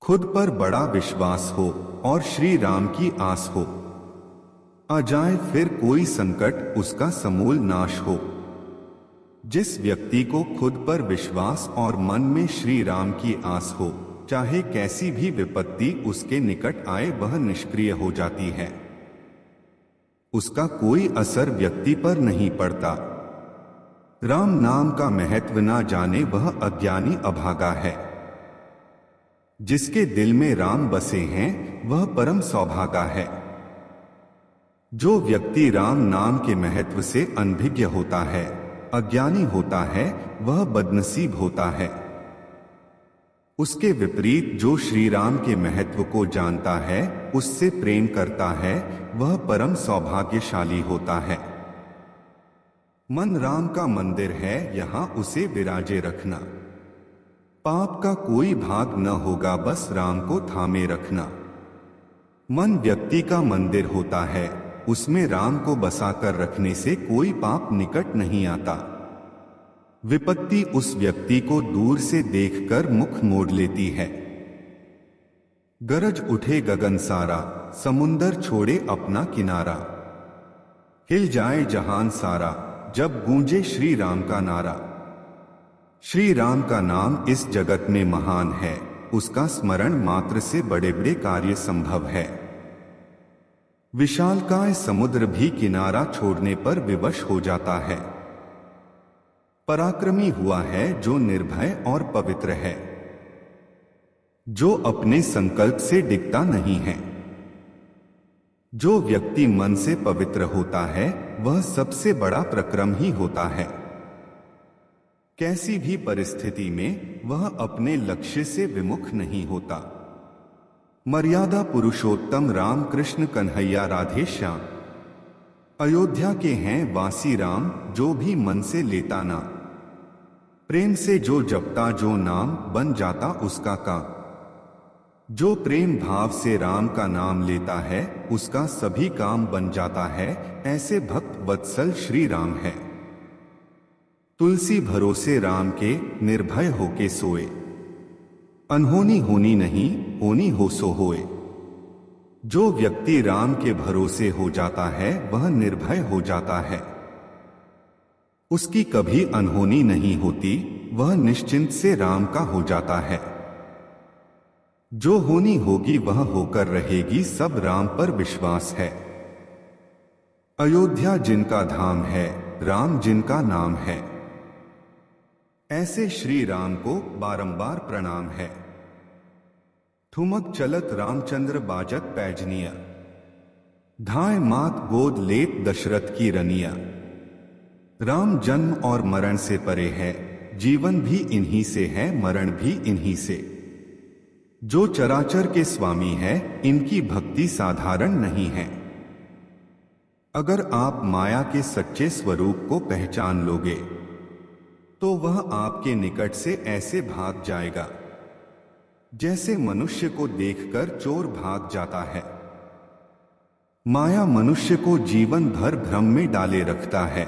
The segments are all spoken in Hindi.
खुद पर बड़ा विश्वास हो और श्री राम की आस हो। आ जाए फिर कोई संकट उसका समूल नाश हो। जिस व्यक्ति को खुद पर विश्वास और मन में श्री राम की आस हो, चाहे कैसी भी विपत्ति उसके निकट आए वह निष्क्रिय हो जाती है। उसका कोई असर व्यक्ति पर नहीं पड़ता। राम नाम का महत्व ना जाने वह अज्ञानी अभागा है। जिसके दिल में राम बसे हैं वह परम सौभागा है। जो व्यक्ति राम नाम के महत्व से अनभिज्ञ होता है, अज्ञानी होता है, वह बदनसीब होता है। उसके विपरीत जो श्री राम के महत्व को जानता है, उससे प्रेम करता है, वह परम सौभाग्यशाली होता है। मन राम का मंदिर है, यहां उसे विराजे रखना। पाप का कोई भाग न होगा, बस राम को थामे रखना। मन व्यक्ति का मंदिर होता है, उसमें राम को बसाकर रखने से कोई पाप निकट नहीं आता। विपत्ति उस व्यक्ति को दूर से देखकर मुख मोड़ लेती है। गरज उठे गगन सारा, समुंदर छोड़े अपना किनारा। हिल जाए जहान सारा, जब गूंजे श्री राम का नारा। श्री राम का नाम इस जगत में महान है, उसका स्मरण मात्र से बड़े बड़े कार्य संभव है। विशालकाय समुद्र भी किनारा छोड़ने पर विवश हो जाता है। पराक्रमी हुआ है जो निर्भय और पवित्र है, जो अपने संकल्प से डिगता नहीं है। जो व्यक्ति मन से पवित्र होता है वह सबसे बड़ा पराक्रम ही होता है। कैसी भी परिस्थिति में वह अपने लक्ष्य से विमुख नहीं होता। मर्यादा पुरुषोत्तम राम कृष्ण कन्हैया राधे श्याम। अयोध्या के हैं वासी राम, जो भी मन से लेता नाम। प्रेम से जो जपता जो नाम, बन जाता उसका काम। जो प्रेम भाव से राम का नाम लेता है, उसका सभी काम बन जाता है। ऐसे भक्त वत्सल श्री राम है। तुलसी भरोसे राम के, निर्भय होके सोए। अनहोनी होनी नहीं, होनी हो सो होए। जो व्यक्ति राम के भरोसे हो जाता है वह निर्भय हो जाता है। उसकी कभी अनहोनी नहीं होती, वह निश्चिंत से राम का हो जाता है। जो होनी होगी वह होकर रहेगी, सब राम पर विश्वास है। अयोध्या जिनका धाम है, राम जिनका नाम है। ऐसे श्री राम को बारंबार प्रणाम है। ठुमक चलत रामचंद्र बाजत पैजनिया। धाय मात गोद लेत दशरथ की रनिया। राम जन्म और मरण से परे है, जीवन भी इन्हीं से है, मरण भी इन्हीं से। जो चराचर के स्वामी है, इनकी भक्ति साधारण नहीं है। अगर आप माया के सच्चे स्वरूप को पहचान लोगे तो वह आपके निकट से ऐसे भाग जाएगा जैसे मनुष्य को देखकर चोर भाग जाता है। माया मनुष्य को जीवन भर भ्रम में डाले रखता है।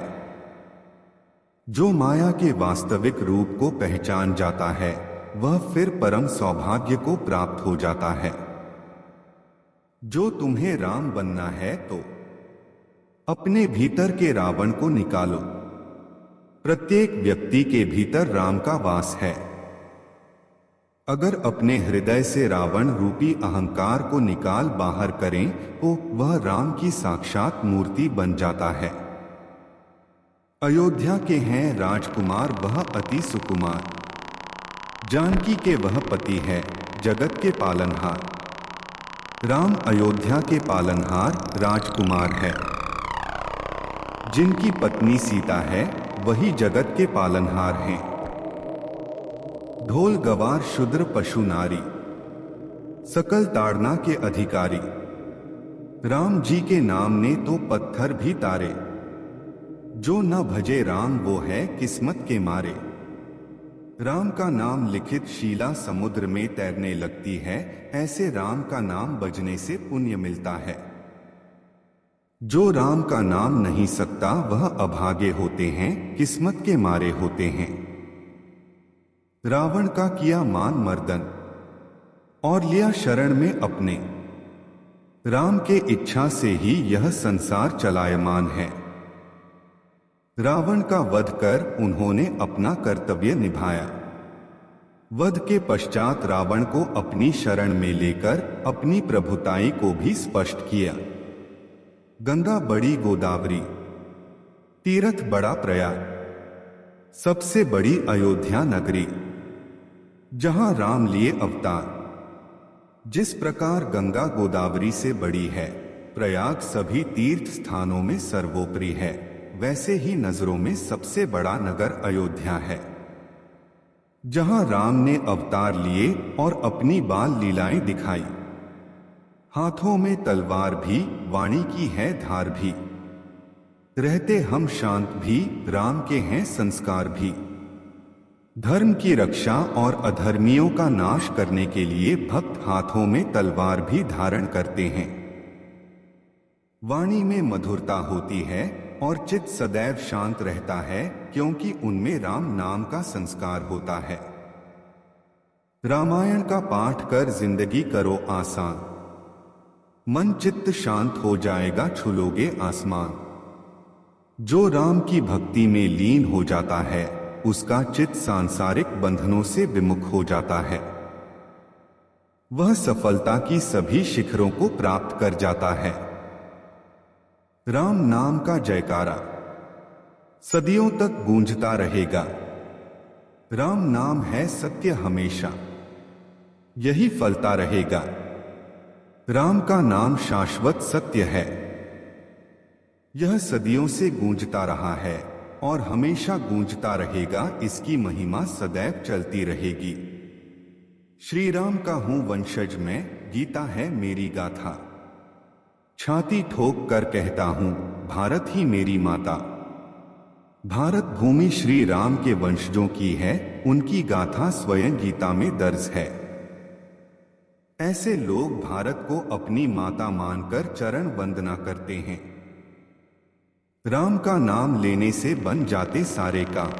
जो माया के वास्तविक रूप को पहचान जाता है वह फिर परम सौभाग्य को प्राप्त हो जाता है। जो तुम्हें राम बनना है तो अपने भीतर के रावण को निकालो। प्रत्येक व्यक्ति के भीतर राम का वास है। अगर अपने हृदय से रावण रूपी अहंकार को निकाल बाहर करें तो वह राम की साक्षात मूर्ति बन जाता है। अयोध्या के हैं राजकुमार, वह अति सुकुमार। जानकी के वह पति है, जगत के पालनहार। राम अयोध्या के पालनहार राजकुमार है। जिनकी पत्नी सीता है वही जगत के पालनहार हैं। ढोल गवार शूद्र पशु नारी, सकल ताड़ना के अधिकारी। राम जी के नाम ने तो पत्थर भी तारे। जो न भजे राम वो है किस्मत के मारे। राम का नाम लिखित शीला समुद्र में तैरने लगती है, ऐसे राम का नाम बजने से पुण्य मिलता है। जो राम का नाम नहीं सकता वह अभागे होते हैं, किस्मत के मारे होते हैं। रावण का किया मान मर्दन, और लिया शरण में अपने। राम के इच्छा से ही यह संसार चलायमान है। रावण का वध कर उन्होंने अपना कर्तव्य निभाया। वध के पश्चात रावण को अपनी शरण में लेकर अपनी प्रभुताई को भी स्पष्ट किया। गंगा बड़ी गोदावरी, तीर्थ बड़ा प्रयाग, सबसे बड़ी अयोध्या नगरी, जहां राम लिए अवतार। जिस प्रकार गंगा गोदावरी से बड़ी है, प्रयाग सभी तीर्थ स्थानों में सर्वोपरि है, वैसे ही नजरों में सबसे बड़ा नगर अयोध्या है, जहां राम ने अवतार लिए और अपनी बाल लीलाएं दिखाई। हाथों में तलवार भी, वाणी की है धार भी, रहते हम शांत भी, राम के हैं संस्कार भी। धर्म की रक्षा और अधर्मियों का नाश करने के लिए भक्त हाथों में तलवार भी धारण करते हैं। वाणी में मधुरता होती है और चित्त सदैव शांत रहता है, क्योंकि उनमें राम नाम का संस्कार होता है। रामायण का पाठ कर जिंदगी करो आसान, मन चित्त शांत हो जाएगा, छुलोगे आसमान। जो राम की भक्ति में लीन हो जाता है, उसका चित्त सांसारिक बंधनों से विमुख हो जाता है। वह सफलता की सभी शिखरों को प्राप्त कर जाता है। राम नाम का जयकारा सदियों तक गूंजता रहेगा। राम नाम है सत्य हमेशा, यही फलता रहेगा। राम का नाम शाश्वत सत्य है, यह सदियों से गूंजता रहा है और हमेशा गूंजता रहेगा। इसकी महिमा सदैव चलती रहेगी। श्री राम का हूं वंशज मैं, गीता है मेरी गाथा। छाती ठोक कर कहता हूं, भारत ही मेरी माता। भारत भूमि श्री राम के वंशजों की है, उनकी गाथा स्वयं गीता में दर्ज है। ऐसे लोग भारत को अपनी माता मानकर चरण वंदना करते हैं। राम का नाम लेने से बन जाते सारे काम,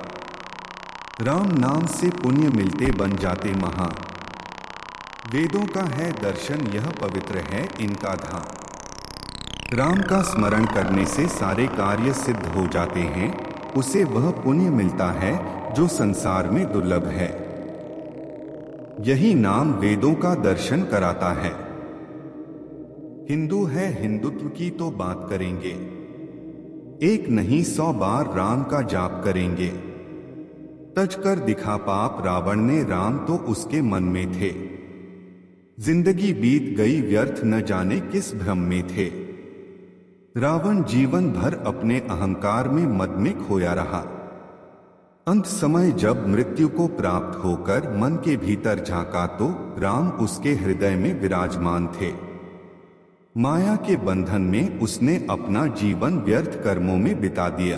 राम नाम से पुण्य मिलते बन जाते महान। वेदों का है दर्शन, यह पवित्र है इनका धाम। राम का स्मरण करने से सारे कार्य सिद्ध हो जाते हैं, उसे वह पुण्य मिलता है जो संसार में दुर्लभ है। यही नाम वेदों का दर्शन कराता है। हिंदू है, हिंदुत्व की तो बात करेंगे, एक नहीं 100 बार राम का जाप करेंगे। तज कर दिखा पाप रावण ने, राम तो उसके मन में थे। जिंदगी बीत गई व्यर्थ, न जाने किस भ्रम में थे। रावण जीवन भर अपने अहंकार में मद में खोया रहा। अंत समय जब मृत्यु को प्राप्त होकर मन के भीतर झांका तो राम उसके हृदय में विराजमान थे। माया के बंधन में उसने अपना जीवन व्यर्थ कर्मों में बिता दिया।